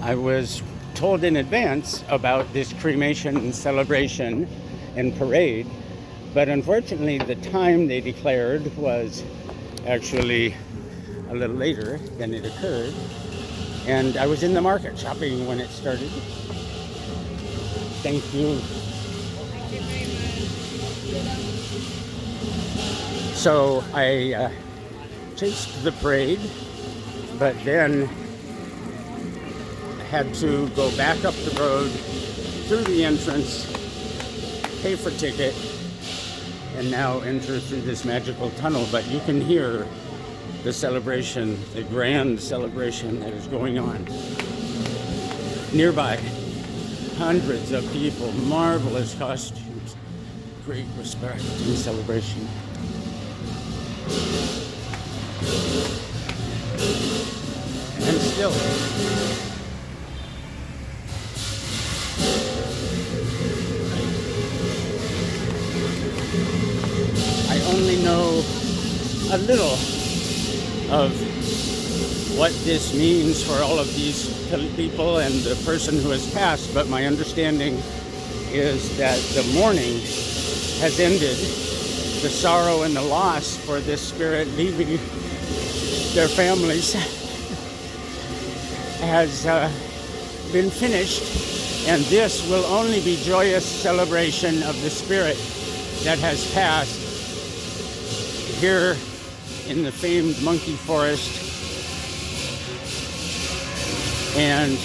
I was told in advance about this cremation celebration and parade, but unfortunately the time they declared was actually a little later than it occurred, and I was in the market shopping when it started. Thank you. So I chased the parade, but then had to go back up the road through the entrance, pay for ticket, and now enter through this magical tunnel. But you can hear the celebration, the grand celebration that is going on. Nearby, hundreds of people, marvelous costumes, great respect and celebration. And still, I only know a little of what this means for all of these people and the person who has passed, but my understanding is that the mourning has ended. The sorrow and the loss for this spirit leaving their families has been finished, and this will only be joyous celebration of the spirit that has passed here in the famed monkey forest. And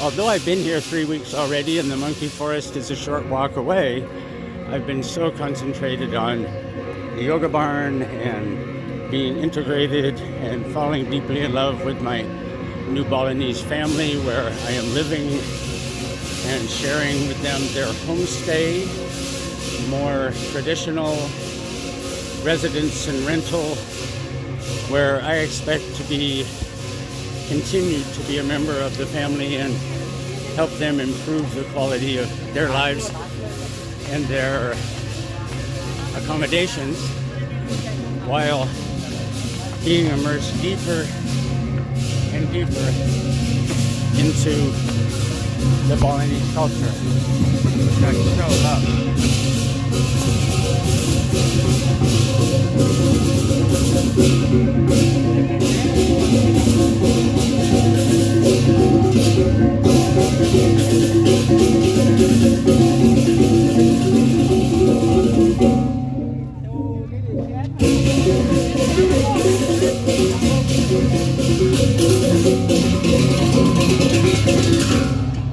although I've been here 3 weeks already and the monkey forest is a short walk away, I've been so concentrated on the yoga barn and being integrated and falling deeply in love with my New Balinese family, where I am living and sharing with them their homestay, more traditional residence and rental, where I expect to be continued to be a member of the family and help them improve the quality of their lives and their accommodations, while being immersed deeper and deeper into the Balinese culture, which I so love.